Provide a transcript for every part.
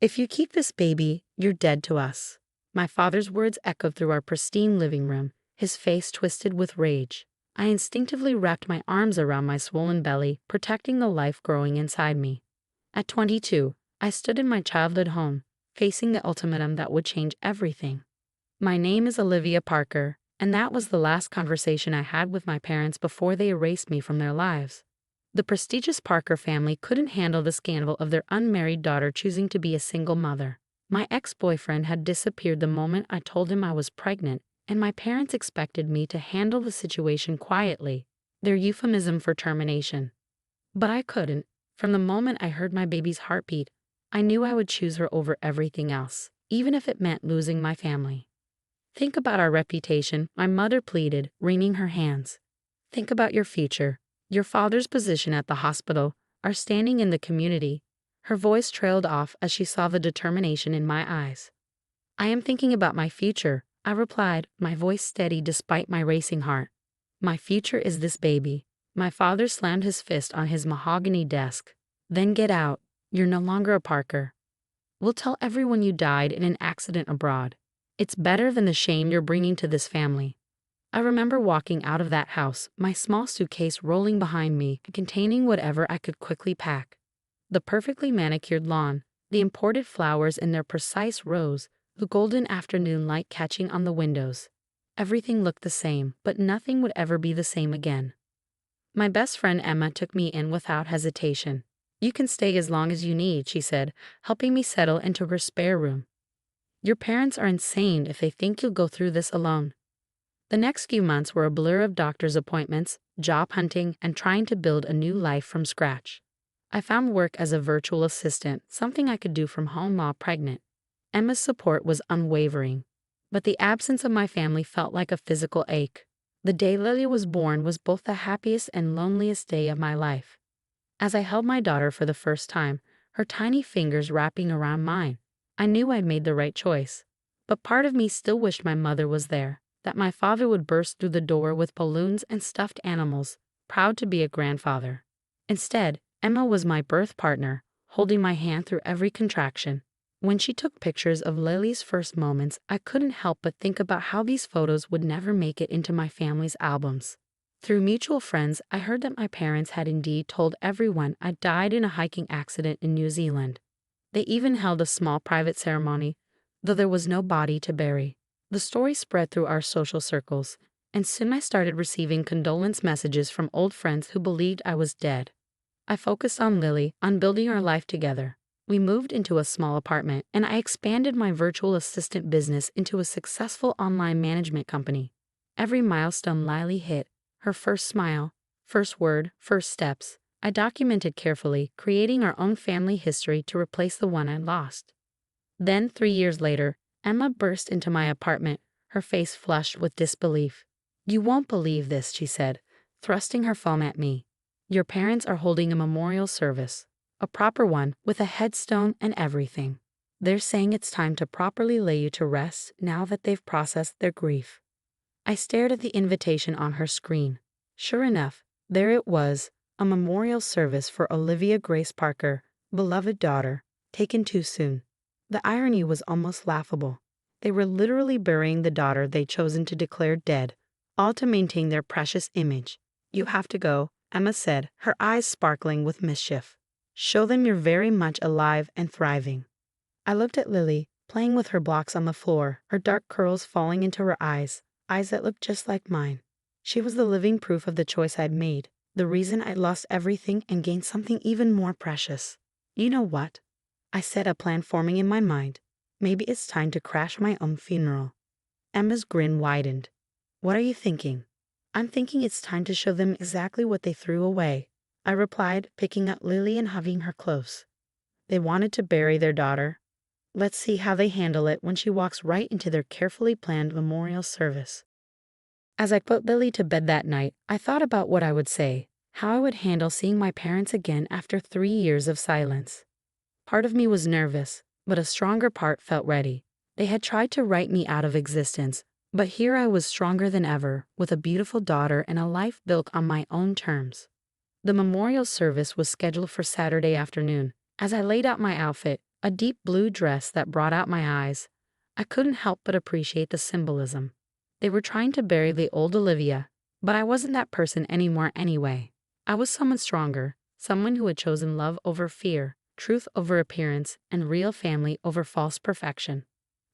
"If you keep this baby, you're dead to us." My father's words echoed through our pristine living room, his face twisted with rage. I instinctively wrapped my arms around my swollen belly, protecting the life growing inside me. At 22, I stood in my childhood home, facing the ultimatum that would change everything. My name is Olivia Parker, and that was the last conversation I had with my parents before they erased me from their lives. The prestigious Parker family couldn't handle the scandal of their unmarried daughter choosing to be a single mother. My ex-boyfriend had disappeared the moment I told him I was pregnant, and my parents expected me to handle the situation quietly, their euphemism for termination. But I couldn't. From the moment I heard my baby's heartbeat, I knew I would choose her over everything else, even if it meant losing my family. "Think about our reputation," my mother pleaded, wringing her hands. "Think about your future, your father's position at the hospital, our standing in the community." Her voice trailed off as she saw the determination in my eyes. "I am thinking about my future," I replied, my voice steady despite my racing heart. "My future is this baby." My father slammed his fist on his mahogany desk. "Then get out. You're no longer a Parker. We'll tell everyone you died in an accident abroad. It's better than the shame you're bringing to this family." I remember walking out of that house, my small suitcase rolling behind me, containing whatever I could quickly pack. The perfectly manicured lawn, the imported flowers in their precise rows, the golden afternoon light catching on the windows. Everything looked the same, but nothing would ever be the same again. My best friend Emma took me in without hesitation. "You can stay as long as you need," she said, helping me settle into her spare room. "Your parents are insane if they think you'll go through this alone." The next few months were a blur of doctor's appointments, job hunting, and trying to build a new life from scratch. I found work as a virtual assistant, something I could do from home while pregnant. Emma's support was unwavering, but the absence of my family felt like a physical ache. The day Lily was born was both the happiest and loneliest day of my life. As I held my daughter for the first time, her tiny fingers wrapping around mine, I knew I'd made the right choice. But part of me still wished my mother was there, that my father would burst through the door with balloons and stuffed animals, proud to be a grandfather. Instead, Emma was my birth partner, holding my hand through every contraction. When she took pictures of Lily's first moments, I couldn't help but think about how these photos would never make it into my family's albums. Through mutual friends, I heard that my parents had indeed told everyone I died in a hiking accident in New Zealand. They even held a small private ceremony, though there was no body to bury. The story spread through our social circles, and soon I started receiving condolence messages from old friends who believed I was dead. I focused on Lily, on building our life together. We moved into a small apartment, and I expanded my virtual assistant business into a successful online management company. Every milestone Lily hit, her first smile, first word, first steps, I documented carefully, creating our own family history to replace the one I lost. Then, 3 years later, Emma burst into my apartment, her face flushed with disbelief. "You won't believe this," she said, thrusting her phone at me. "Your parents are holding a memorial service. A proper one, with a headstone and everything. They're saying it's time to properly lay you to rest now that they've processed their grief." I stared at the invitation on her screen. Sure enough, there it was, a memorial service for Olivia Grace Parker, beloved daughter, taken too soon. The irony was almost laughable. They were literally burying the daughter they'd chosen to declare dead, all to maintain their precious image. "You have to go," Emma said, her eyes sparkling with mischief. "Show them you're very much alive and thriving." I looked at Lily, playing with her blocks on the floor, her dark curls falling into her eyes that looked just like mine. She was the living proof of the choice I'd made, the reason I'd lost everything and gained something even more precious. "You know what?" I said, a plan forming in my mind. "Maybe it's time to crash my own funeral." Emma's grin widened. "What are you thinking?" "I'm thinking it's time to show them exactly what they threw away," I replied, picking up Lily and hugging her close. "They wanted to bury their daughter. Let's see how they handle it when she walks right into their carefully planned memorial service." As I put Lily to bed that night, I thought about what I would say, how I would handle seeing my parents again after 3 years of silence. Part of me was nervous, but a stronger part felt ready. They had tried to write me out of existence, but here I was stronger than ever, with a beautiful daughter and a life built on my own terms. The memorial service was scheduled for Saturday afternoon. As I laid out my outfit, a deep blue dress that brought out my eyes. I couldn't help but appreciate the symbolism. They were trying to bury the old Olivia, but I wasn't that person anymore anyway. I was someone stronger, someone who had chosen love over fear, truth over appearance, and real family over false perfection.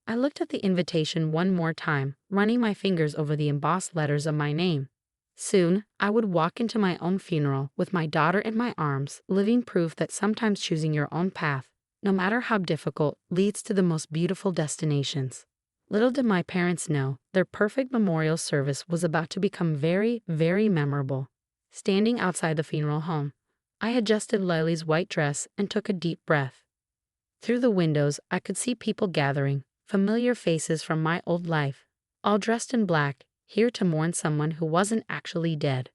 I looked at the invitation one more time, running my fingers over the embossed letters of my name. Soon, I would walk into my own funeral with my daughter in my arms, living proof that sometimes choosing your own path, no matter how difficult, leads to the most beautiful destinations. Little did my parents know, their perfect memorial service was about to become very, very memorable. Standing outside the funeral home, I adjusted Lily's white dress and took a deep breath. Through the windows, I could see people gathering, familiar faces from my old life, all dressed in black, here to mourn someone who wasn't actually dead.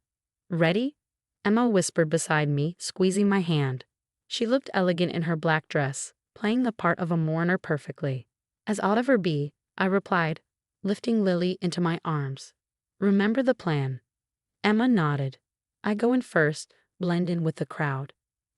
"Ready?" Emma whispered beside me, squeezing my hand. She looked elegant in her black dress, playing the part of a mourner perfectly. "As ought ever be," I replied, lifting Lily into my arms. "Remember the plan." Emma nodded. "I go in first, blend in with the crowd.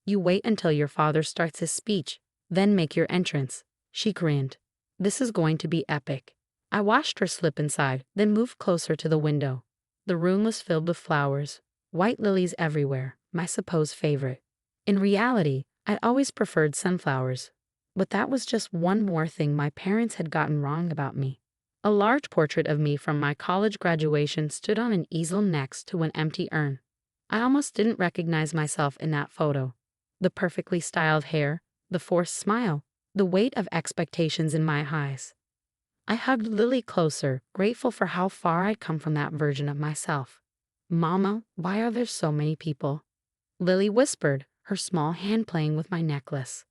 You wait until your father starts his speech, then make your entrance." She grinned. "This is going to be epic." I watched her slip inside, then moved closer to the window. The room was filled with flowers, white lilies everywhere, my supposed favorite. In reality, I'd always preferred sunflowers. But that was just one more thing my parents had gotten wrong about me. A large portrait of me from my college graduation stood on an easel next to an empty urn. I almost didn't recognize myself in that photo. The perfectly styled hair, the forced smile, the weight of expectations in my eyes. I hugged Lily closer, grateful for how far I'd come from that version of myself. "Mama, why are there so many people?" Lily whispered, her small hand playing with my necklace.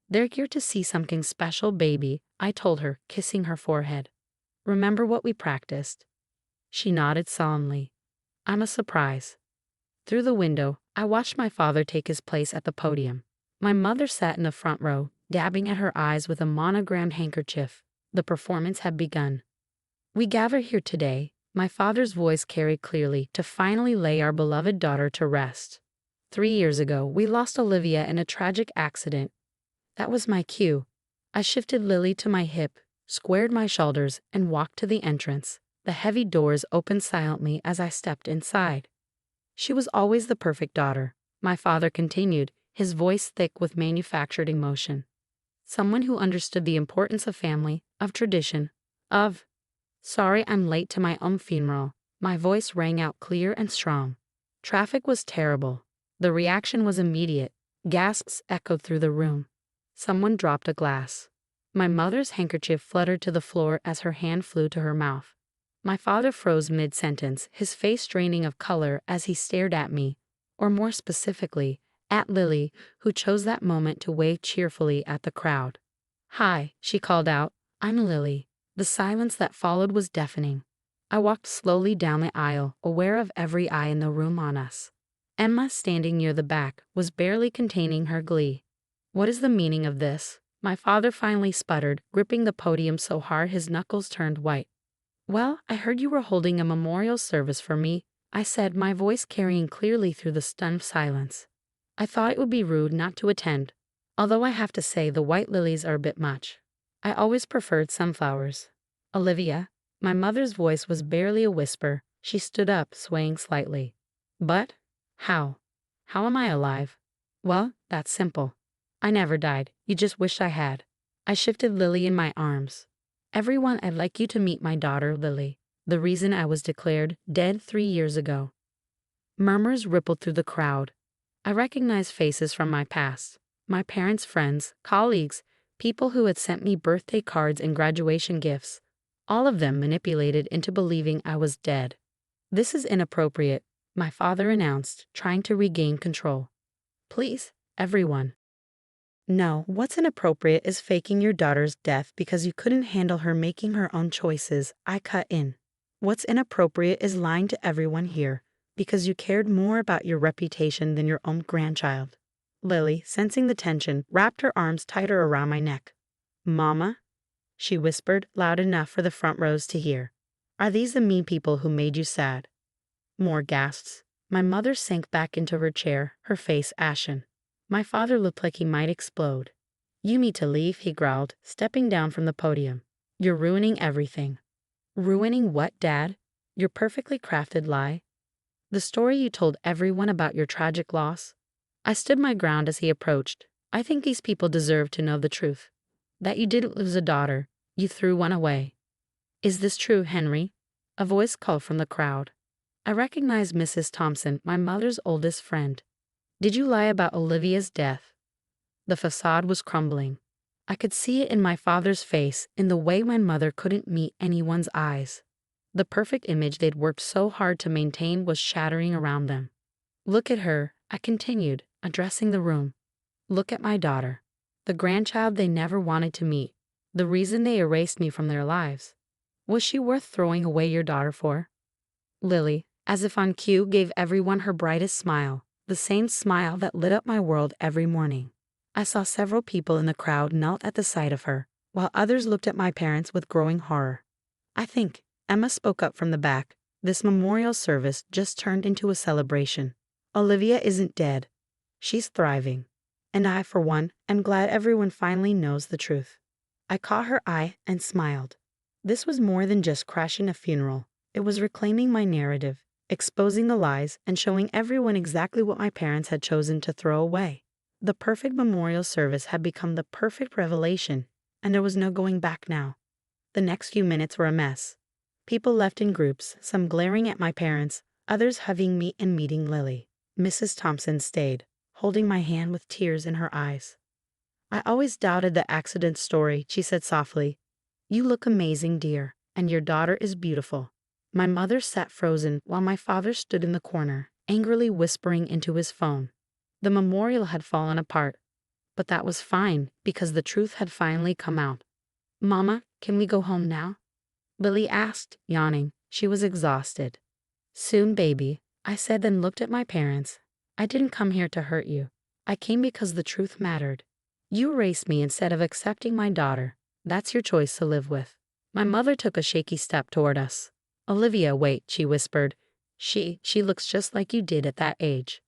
"They're here to see something special, baby," I told her, kissing her forehead. "Remember what we practiced?" She nodded solemnly. "I'm a surprise." Through the window, I watched my father take his place at the podium. My mother sat in the front row, dabbing at her eyes with a monogrammed handkerchief. The performance had begun. "We gather here today," my father's voice carried clearly, "to finally lay our beloved daughter to rest. 3 years ago, we lost Olivia in a tragic accident. That was my cue. I shifted Lily to my hip, squared my shoulders, and walked to the entrance. The heavy doors opened silently as I stepped inside. She was always the perfect daughter," my father continued, his voice thick with manufactured emotion. "Someone who understood the importance of family, of tradition, of—" "Sorry I'm late to my own funeral." My voice rang out clear and strong. Traffic was terrible. The reaction was immediate. Gasps echoed through the room. Someone dropped a glass. My mother's handkerchief fluttered to the floor as her hand flew to her mouth. My father froze mid-sentence, his face draining of color as he stared at me, or more specifically, at Lily, who chose that moment to wave cheerfully at the crowd. "Hi," she called out. "I'm Lily." The silence that followed was deafening. I walked slowly down the aisle, aware of every eye in the room on us. Emma, standing near the back, was barely containing her glee. "What is the meaning of this?" my father finally sputtered, gripping the podium so hard his knuckles turned white. "Well, I heard you were holding a memorial service for me," I said, my voice carrying clearly through the stunned silence. "I thought it would be rude not to attend, although I have to say the white lilies are a bit much. I always preferred sunflowers." "Olivia," my mother's voice was barely a whisper. She stood up, swaying slightly. "But how? How am I alive?" "Well, that's simple. I never died. You just wish I had." I shifted Lily in my arms. "Everyone, I'd like you to meet my daughter, Lily, the reason I was declared dead 3 years ago." Murmurs rippled through the crowd. I recognized faces from my past. My parents' friends, colleagues, people who had sent me birthday cards and graduation gifts. All of them manipulated into believing I was dead. "This is inappropriate," my father announced, trying to regain control. "Please, everyone." "No, what's inappropriate is faking your daughter's death because you couldn't handle her making her own choices," I cut in. "What's inappropriate is lying to everyone here because you cared more about your reputation than your own grandchild." Lily, sensing the tension, wrapped her arms tighter around my neck. "Mama," she whispered, loud enough for the front rows to hear. "Are these the mean people who made you sad?" More gasps. My mother sank back into her chair, her face ashen. My father looked like he might explode. You need to leave, he growled, stepping down from the podium. You're ruining everything. Ruining what, Dad? Your perfectly crafted lie? The story you told everyone about your tragic loss? I stood my ground as he approached. I think these people deserve to know the truth. That you didn't lose a daughter, you threw one away. Is this true, Henry? A voice called from the crowd. I recognized Mrs. Thompson, my mother's oldest friend. Did you lie about Olivia's death? The facade was crumbling. I could see it in my father's face, in the way my mother couldn't meet anyone's eyes. The perfect image they'd worked so hard to maintain was shattering around them. Look at her, I continued, addressing the room. Look at my daughter. The grandchild they never wanted to meet. The reason they erased me from their lives. Was she worth throwing away your daughter for? Lily, as if on cue, gave everyone her brightest smile, the same smile that lit up my world every morning. I saw several people in the crowd knelt at the sight of her, while others looked at my parents with growing horror. I think, Emma spoke up from the back, this memorial service just turned into a celebration. Olivia isn't dead. She's thriving. And I, for one, am glad everyone finally knows the truth. I caught her eye and smiled. This was more than just crashing a funeral. It was reclaiming my narrative, exposing the lies, and showing everyone exactly what my parents had chosen to throw away. The perfect memorial service had become the perfect revelation, and there was no going back now. The next few minutes were a mess. People left in groups, some glaring at my parents, others hugging me and meeting Lily. Mrs. Thompson stayed, holding my hand with tears in her eyes. I always doubted the accident story, she said softly. You look amazing, dear, and your daughter is beautiful. My mother sat frozen while my father stood in the corner, angrily whispering into his phone. The memorial had fallen apart, but that was fine because the truth had finally come out. Mama, can we go home now? Lily asked, yawning. She was exhausted. Soon, baby, I said, then looked at my parents. I didn't come here to hurt you. I came because the truth mattered. You erased me instead of accepting my daughter. That's your choice to live with. My mother took a shaky step toward us. Olivia, wait, she whispered. She looks just like you did at that age.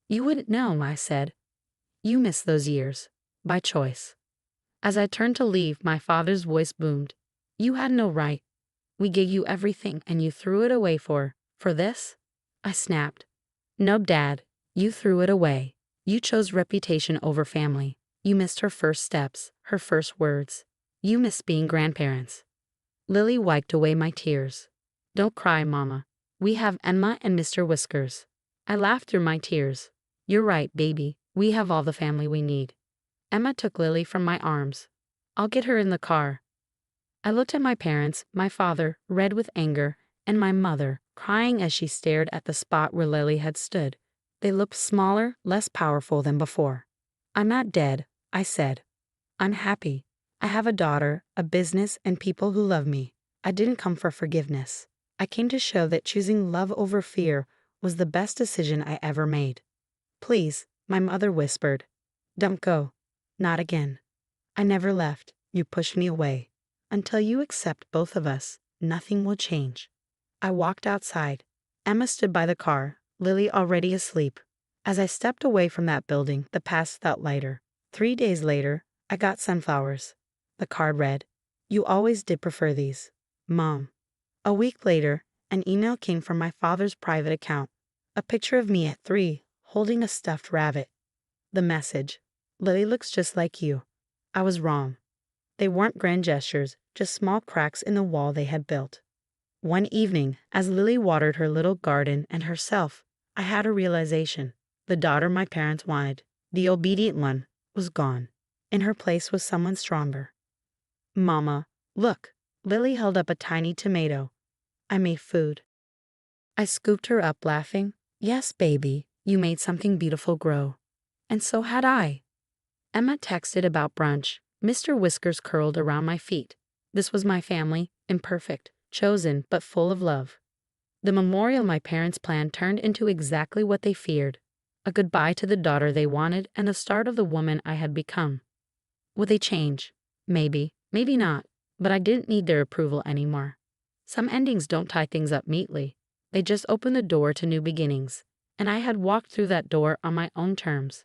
You wouldn't know, I said. You missed those years. By choice. As I turned to leave, my father's voice boomed. You had no right. We gave you everything and you threw it away for this? I snapped. No, Dad. You threw it away. You chose reputation over family. You missed her first steps, her first words. You missed being grandparents. Lily wiped away my tears. Don't cry, Mama. We have Emma and Mr. Whiskers. I laughed through my tears. You're right, baby. We have all the family we need. Emma took Lily from my arms. I'll get her in the car. I looked at my parents, my father, red with anger, and my mother, crying as she stared at the spot where Lily had stood. They looked smaller, less powerful than before. I'm not dead, I said. I'm happy. I have a daughter, a business, and people who love me. I didn't come for forgiveness. I came to show that choosing love over fear was the best decision I ever made. Please, my mother whispered. Don't go. Not again. I never left. You pushed me away. Until you accept both of us, nothing will change. I walked outside. Emma stood by the car, Lily already asleep. As I stepped away from that building, the past felt lighter. 3 days later, I got sunflowers. The card read, You always did prefer these. Mom. A week later, an email came from my father's private account. A picture of me at 3, holding a stuffed rabbit. The message, Lily looks just like you. I was wrong. They weren't grand gestures, just small cracks in the wall they had built. One evening, as Lily watered her little garden and herself, I had a realization. The daughter my parents wanted, the obedient one, was gone. In her place was someone stronger. Mama, look. Lily held up a tiny tomato. I made food. I scooped her up, laughing. Yes, baby, you made something beautiful grow. And so had I. Emma texted about brunch. Mr. Whiskers curled around my feet. This was my family, imperfect, chosen, but full of love. The memorial my parents planned turned into exactly what they feared. A goodbye to the daughter they wanted and the start of the woman I had become. Would they change? Maybe, maybe not, but I didn't need their approval anymore. Some endings don't tie things up neatly. They just open the door to new beginnings, and I had walked through that door on my own terms.